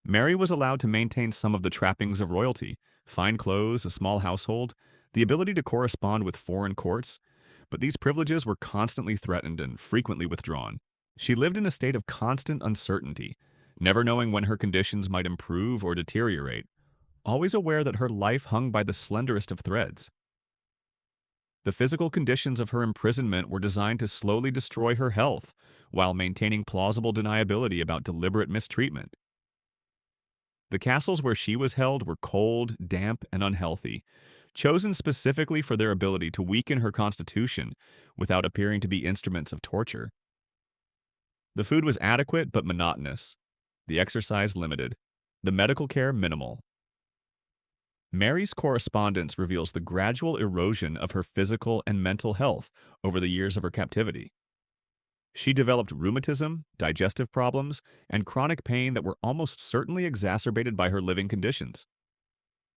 Mary was allowed to maintain some of the trappings of royalty, fine clothes, a small household, the ability to correspond with foreign courts, but these privileges were constantly threatened and frequently withdrawn. She lived in a state of constant uncertainty, never knowing when her conditions might improve or deteriorate, always aware that her life hung by the slenderest of threads. The physical conditions of her imprisonment were designed to slowly destroy her health, while maintaining plausible deniability about deliberate mistreatment. The castles where she was held were cold, damp, and unhealthy, chosen specifically for their ability to weaken her constitution without appearing to be instruments of torture. The food was adequate but monotonous, the exercise limited, the medical care minimal. Mary's correspondence reveals the gradual erosion of her physical and mental health over the years of her captivity. She developed rheumatism, digestive problems, and chronic pain that were almost certainly exacerbated by her living conditions.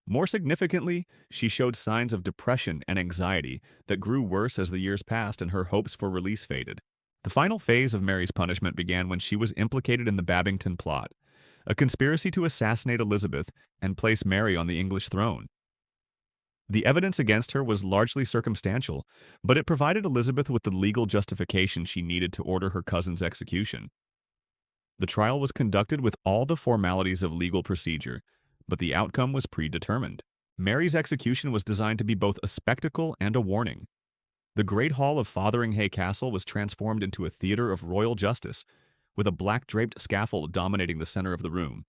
More significantly, she showed signs of depression and anxiety that grew worse as the years passed and her hopes for release faded. The final phase of Mary's punishment began when she was implicated in the Babington Plot, a conspiracy to assassinate Elizabeth and place Mary on the English throne. The evidence against her was largely circumstantial, but it provided Elizabeth with the legal justification she needed to order her cousin's execution. The trial was conducted with all the formalities of legal procedure, but the outcome was predetermined. Mary's execution was designed to be both a spectacle and a warning. The Great Hall of Fotheringhay Castle was transformed into a theater of royal justice, with a black-draped scaffold dominating the center of the room.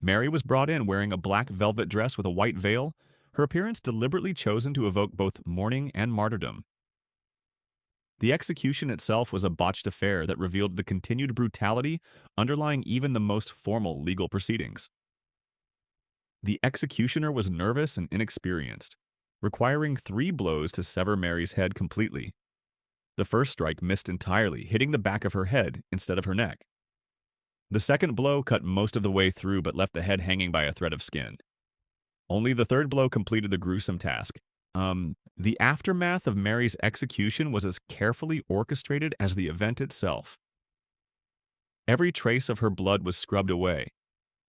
Mary was brought in wearing a black velvet dress with a white veil, her appearance deliberately chosen to evoke both mourning and martyrdom. The execution itself was a botched affair that revealed the continued brutality underlying even the most formal legal proceedings. The executioner was nervous and inexperienced, requiring 3 blows to sever Mary's head completely. The first strike missed entirely, hitting the back of her head instead of her neck. The second blow cut most of the way through but left the head hanging by a thread of skin. Only the third blow completed the gruesome task. The aftermath of Mary's execution was as carefully orchestrated as the event itself. Every trace of her blood was scrubbed away.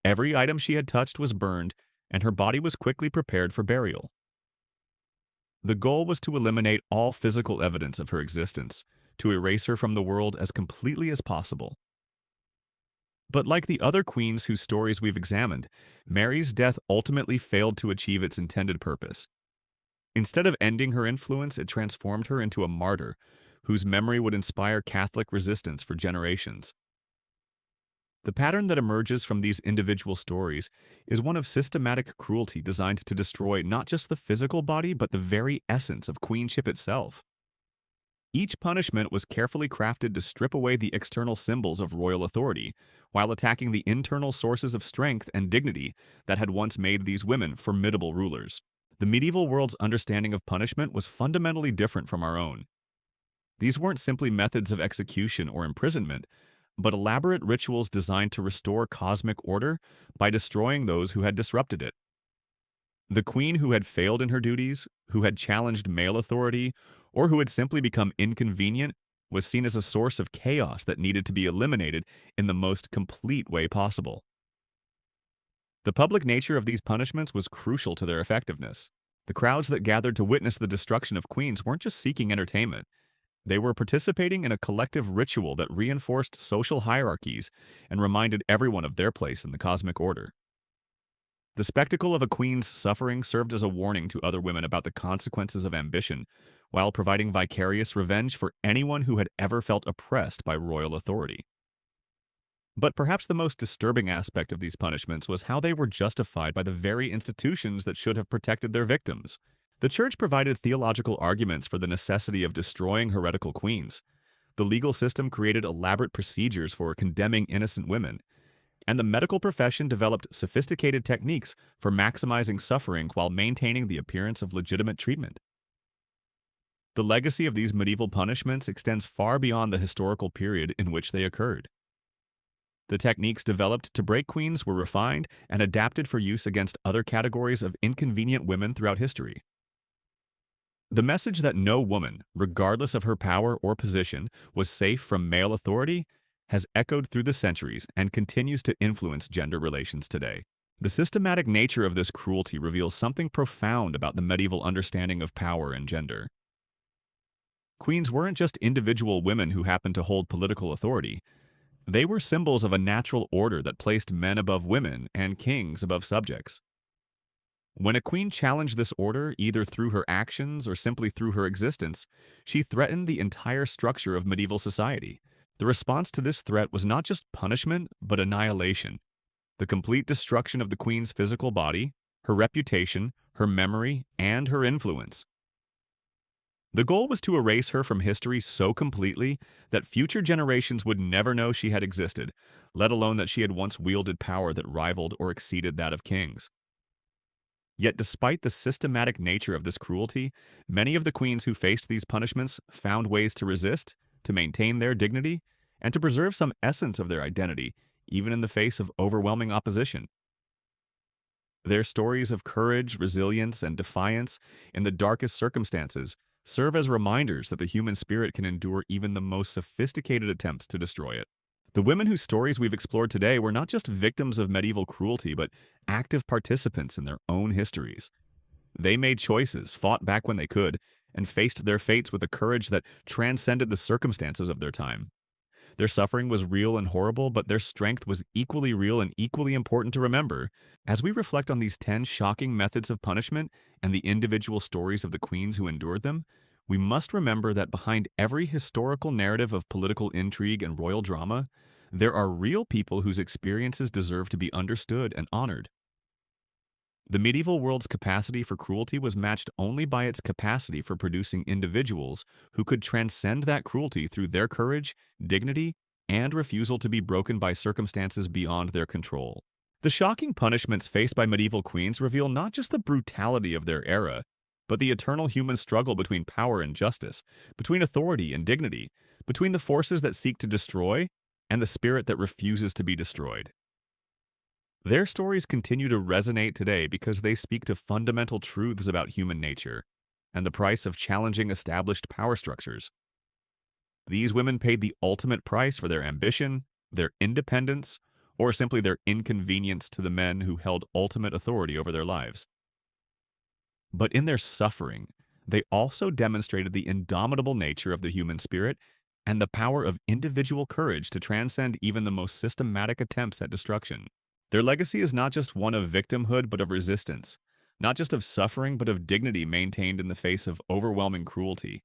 Every item she had touched was burned, and her body was quickly prepared for burial. The goal was to eliminate all physical evidence of her existence, to erase her from the world as completely as possible. But like the other queens whose stories we've examined, Mary's death ultimately failed to achieve its intended purpose. Instead of ending her influence, it transformed her into a martyr, whose memory would inspire Catholic resistance for generations. The pattern that emerges from these individual stories is one of systematic cruelty designed to destroy not just the physical body, but the very essence of queenship itself. Each punishment was carefully crafted to strip away the external symbols of royal authority, while attacking the internal sources of strength and dignity that had once made these women formidable rulers. The medieval world's understanding of punishment was fundamentally different from our own. These weren't simply methods of execution or imprisonment, but elaborate rituals designed to restore cosmic order by destroying those who had disrupted it. The queen who had failed in her duties, who had challenged male authority, or who had simply become inconvenient was seen as a source of chaos that needed to be eliminated in the most complete way possible. The public nature of these punishments was crucial to their effectiveness. The crowds that gathered to witness the destruction of queens weren't just seeking entertainment. They were participating in a collective ritual that reinforced social hierarchies and reminded everyone of their place in the cosmic order. The spectacle of a queen's suffering served as a warning to other women about the consequences of ambition, while providing vicarious revenge for anyone who had ever felt oppressed by royal authority. But perhaps the most disturbing aspect of these punishments was how they were justified by the very institutions that should have protected their victims. The Church provided theological arguments for the necessity of destroying heretical queens. The legal system created elaborate procedures for condemning innocent women, and the medical profession developed sophisticated techniques for maximizing suffering while maintaining the appearance of legitimate treatment. The legacy of these medieval punishments extends far beyond the historical period in which they occurred. The techniques developed to break queens were refined and adapted for use against other categories of inconvenient women throughout history. The message that no woman, regardless of her power or position, was safe from male authority has echoed through the centuries and continues to influence gender relations today. The systematic nature of this cruelty reveals something profound about the medieval understanding of power and gender. Queens weren't just individual women who happened to hold political authority. They were symbols of a natural order that placed men above women and kings above subjects. When a queen challenged this order, either through her actions or simply through her existence, she threatened the entire structure of medieval society. The response to this threat was not just punishment, but annihilation. The complete destruction of the queen's physical body, her reputation, her memory, and her influence. The goal was to erase her from history so completely that future generations would never know she had existed, let alone that she had once wielded power that rivaled or exceeded that of kings. Yet despite the systematic nature of this cruelty, many of the queens who faced these punishments found ways to resist, to maintain their dignity, and to preserve some essence of their identity, even in the face of overwhelming opposition. Their stories of courage, resilience, and defiance in the darkest circumstances serve as reminders that the human spirit can endure even the most sophisticated attempts to destroy it. The women whose stories we've explored today were not just victims of medieval cruelty, but active participants in their own histories. They made choices, fought back when they could, and faced their fates with a courage that transcended the circumstances of their time. Their suffering was real and horrible, but their strength was equally real and equally important to remember. As we reflect on these 10 shocking methods of punishment and the individual stories of the queens who endured them, we must remember that behind every historical narrative of political intrigue and royal drama, there are real people whose experiences deserve to be understood and honored. The medieval world's capacity for cruelty was matched only by its capacity for producing individuals who could transcend that cruelty through their courage, dignity, and refusal to be broken by circumstances beyond their control. The shocking punishments faced by medieval queens reveal not just the brutality of their era, but the eternal human struggle between power and justice, between authority and dignity, between the forces that seek to destroy and the spirit that refuses to be destroyed. Their stories continue to resonate today because they speak to fundamental truths about human nature and the price of challenging established power structures. These women paid the ultimate price for their ambition, their independence, or simply their inconvenience to the men who held ultimate authority over their lives. But in their suffering, they also demonstrated the indomitable nature of the human spirit and the power of individual courage to transcend even the most systematic attempts at destruction. Their legacy is not just one of victimhood, but of resistance, not just of suffering, but of dignity maintained in the face of overwhelming cruelty.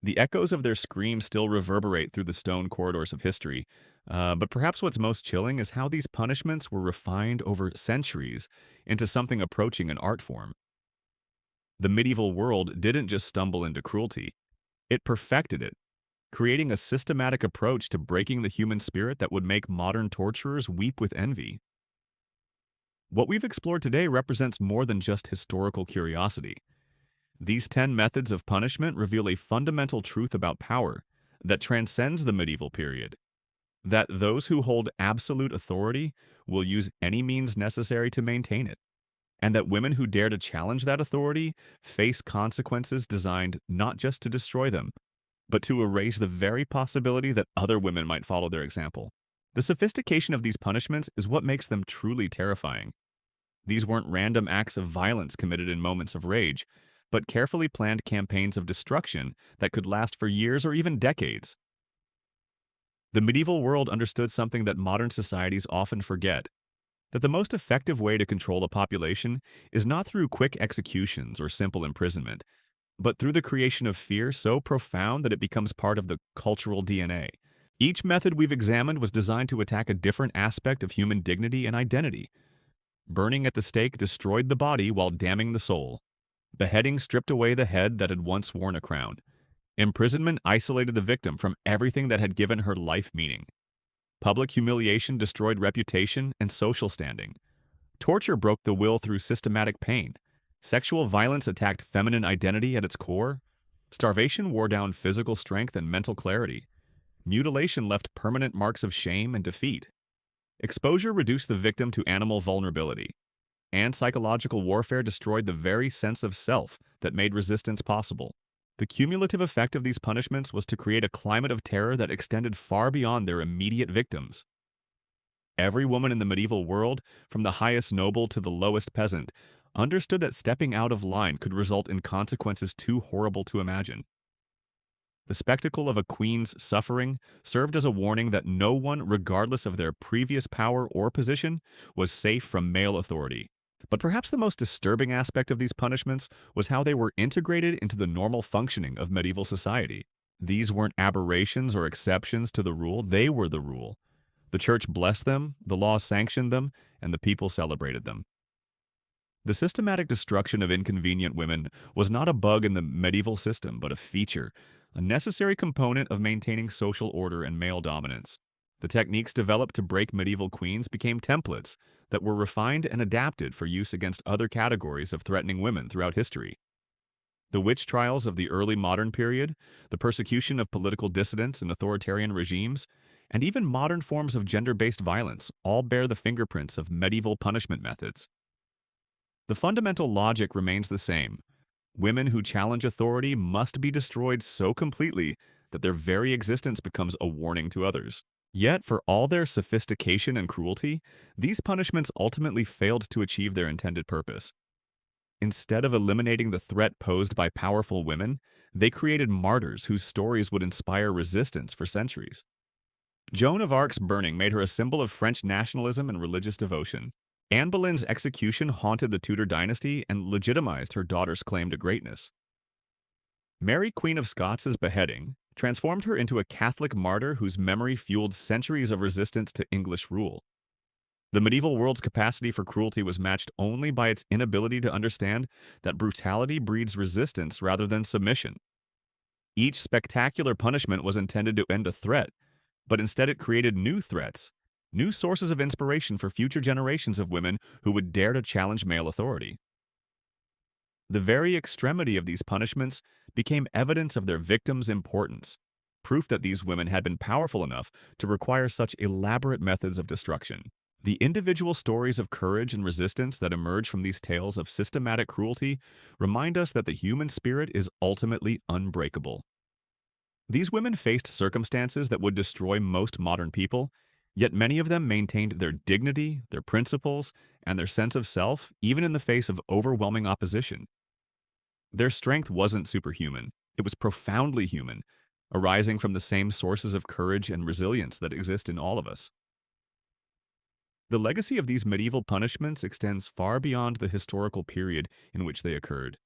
The echoes of their screams still reverberate through the stone corridors of history, but perhaps what's most chilling is how these punishments were refined over centuries into something approaching an art form. The medieval world didn't just stumble into cruelty, it perfected it, creating a systematic approach to breaking the human spirit that would make modern torturers weep with envy. What we've explored today represents more than just historical curiosity. These 10 methods of punishment reveal a fundamental truth about power that transcends the medieval period, that those who hold absolute authority will use any means necessary to maintain it, and that women who dare to challenge that authority face consequences designed not just to destroy them, but to erase the very possibility that other women might follow their example. The sophistication of these punishments is what makes them truly terrifying. These weren't random acts of violence committed in moments of rage, but carefully planned campaigns of destruction that could last for years or even decades. The medieval world understood something that modern societies often forget, that the most effective way to control a population is not through quick executions or simple imprisonment, but through the creation of fear so profound that it becomes part of the cultural DNA. Each method we've examined was designed to attack a different aspect of human dignity and identity. Burning at the stake destroyed the body while damning the soul. Beheading stripped away the head that had once worn a crown. Imprisonment isolated the victim from everything that had given her life meaning. Public humiliation destroyed reputation and social standing. Torture broke the will through systematic pain. Sexual violence attacked feminine identity at its core. Starvation wore down physical strength and mental clarity. Mutilation left permanent marks of shame and defeat. Exposure reduced the victim to animal vulnerability. And psychological warfare destroyed the very sense of self that made resistance possible. The cumulative effect of these punishments was to create a climate of terror that extended far beyond their immediate victims. Every woman in the medieval world, from the highest noble to the lowest peasant, understood that stepping out of line could result in consequences too horrible to imagine. The spectacle of a queen's suffering served as a warning that no one, regardless of their previous power or position, was safe from male authority. But perhaps the most disturbing aspect of these punishments was how they were integrated into the normal functioning of medieval society. These weren't aberrations or exceptions to the rule, they were the rule. The church blessed them, the law sanctioned them, and the people celebrated them. The systematic destruction of inconvenient women was not a bug in the medieval system, but a feature, a necessary component of maintaining social order and male dominance. The techniques developed to break medieval queens became templates that were refined and adapted for use against other categories of threatening women throughout history. The witch trials of the early modern period, the persecution of political dissidents and authoritarian regimes, and even modern forms of gender-based violence all bear the fingerprints of medieval punishment methods. The fundamental logic remains the same. Women who challenge authority must be destroyed so completely that their very existence becomes a warning to others. Yet, for all their sophistication and cruelty, these punishments ultimately failed to achieve their intended purpose. Instead of eliminating the threat posed by powerful women, They created martyrs whose stories would inspire resistance for centuries. Joan of Arc's burning made her a symbol of French nationalism and religious devotion. Anne Boleyn's execution haunted the Tudor dynasty and legitimized her daughter's claim to greatness. Mary, Queen of Scots' beheading transformed her into a Catholic martyr whose memory fueled centuries of resistance to English rule. The medieval world's capacity for cruelty was matched only by its inability to understand that brutality breeds resistance rather than submission. Each spectacular punishment was intended to end a threat, but instead it created new threats, new sources of inspiration for future generations of women who would dare to challenge male authority. The very extremity of these punishments became evidence of their victims' importance, proof that these women had been powerful enough to require such elaborate methods of destruction. The individual stories of courage and resistance that emerge from these tales of systematic cruelty remind us that the human spirit is ultimately unbreakable. These women faced circumstances that would destroy most modern people, yet many of them maintained their dignity, their principles, and their sense of self, even in the face of overwhelming opposition. Their strength wasn't superhuman, it was profoundly human, arising from the same sources of courage and resilience that exist in all of us. The legacy of these medieval punishments extends far beyond the historical period in which they occurred.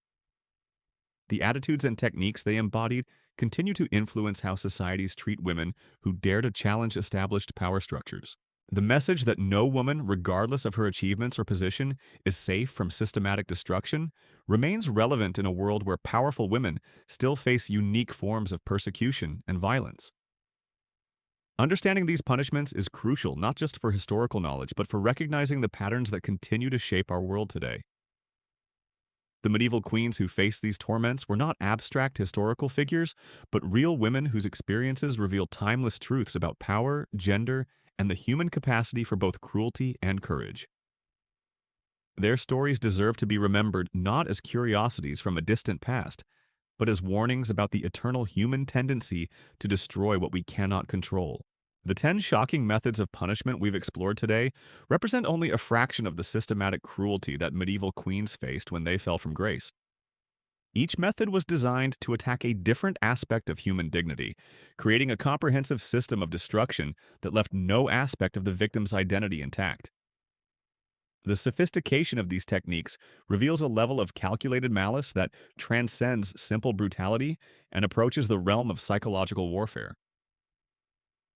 The attitudes and techniques they embodied continue to influence how societies treat women who dare to challenge established power structures. The message that no woman, regardless of her achievements or position, is safe from systematic destruction remains relevant in a world where powerful women still face unique forms of persecution and violence. Understanding these punishments is crucial not just for historical knowledge, but for recognizing the patterns that continue to shape our world today. The medieval queens who faced these torments were not abstract historical figures, but real women whose experiences reveal timeless truths about power, gender, and the human capacity for both cruelty and courage. Their stories deserve to be remembered not as curiosities from a distant past, but as warnings about the eternal human tendency to destroy what we cannot control. The 10 shocking methods of punishment we've explored today represent only a fraction of the systematic cruelty that medieval queens faced when they fell from grace. Each method was designed to attack a different aspect of human dignity, creating a comprehensive system of destruction that left no aspect of the victim's identity intact. The sophistication of these techniques reveals a level of calculated malice that transcends simple brutality and approaches the realm of psychological warfare.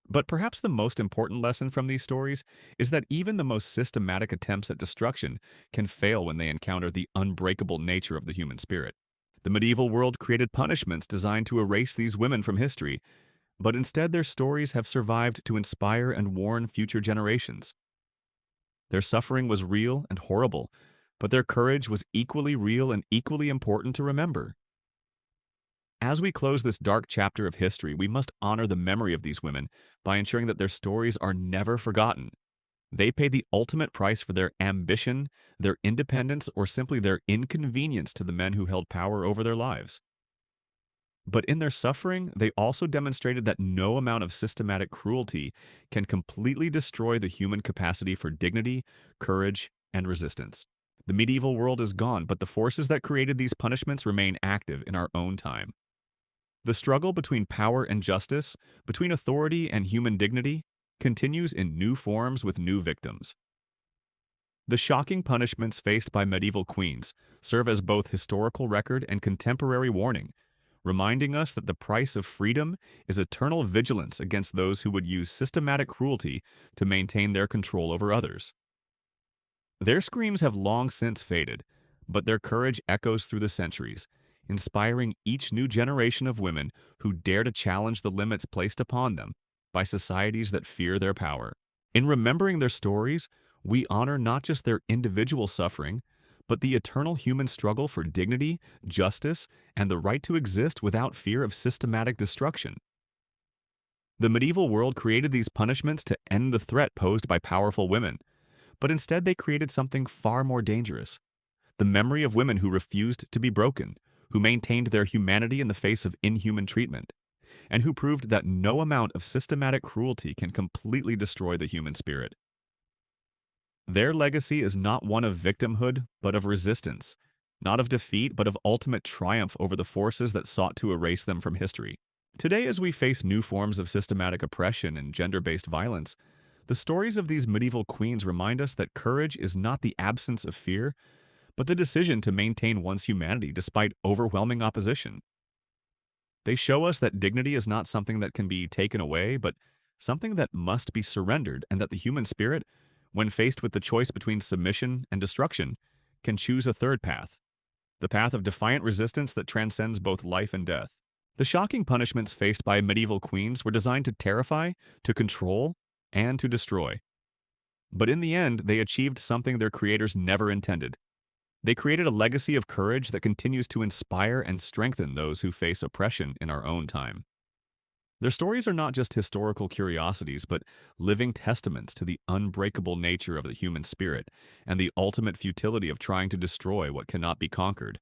But perhaps the most important lesson from these stories is that even the most systematic attempts at destruction can fail when they encounter the unbreakable nature of the human spirit. The medieval world created punishments designed to erase these women from history, but instead their stories have survived to inspire and warn future generations. Their suffering was real and horrible, but their courage was equally real and equally important to remember. As we close this dark chapter of history, we must honor the memory of these women by ensuring that their stories are never forgotten. They paid the ultimate price for their ambition, their independence, or simply their inconvenience to the men who held power over their lives. But in their suffering, they also demonstrated that no amount of systematic cruelty can completely destroy the human capacity for dignity, courage, and resistance. The medieval world is gone, but the forces that created these punishments remain active in our own time. The struggle between power and justice, between authority and human dignity, continues in new forms with new victims. The shocking punishments faced by medieval queens serve as both historical record and contemporary warning, reminding us that the price of freedom is eternal vigilance against those who would use systematic cruelty to maintain their control over others. Their screams have long since faded, but their courage echoes through the centuries, inspiring each new generation of women who dare to challenge the limits placed upon them by societies that fear their power. In remembering their stories, we honor not just their individual suffering, but the eternal human struggle for dignity, justice, and the right to exist without fear of systematic destruction. The medieval world created these punishments to end the threat posed by powerful women, but instead they created something far more dangerous: the memory of women who refused to be broken, who maintained their humanity in the face of inhuman treatment, and who proved that no amount of systematic cruelty can completely destroy the human spirit. Their legacy is not one of victimhood, but of resistance, not of defeat, but of ultimate triumph over the forces that sought to erase them from history. Today, as we face new forms of systematic oppression and gender-based violence, the stories of these medieval queens remind us that courage is not the absence of fear, but the decision to maintain one's humanity despite overwhelming opposition. They show us that dignity is not something that can be taken away, but something that must be surrendered, and that the human spirit, when faced with the choice between submission and destruction, can choose a third path, the path of defiant resistance that transcends both life and death. The shocking punishments faced by medieval queens were designed to terrify, to control, and to destroy. But in the end, they achieved something their creators never intended. They created a legacy of courage that continues to inspire and strengthen those who face oppression in our own time. Their stories are not just historical curiosities, but living testaments to the unbreakable nature of the human spirit and the ultimate futility of trying to destroy what cannot be conquered.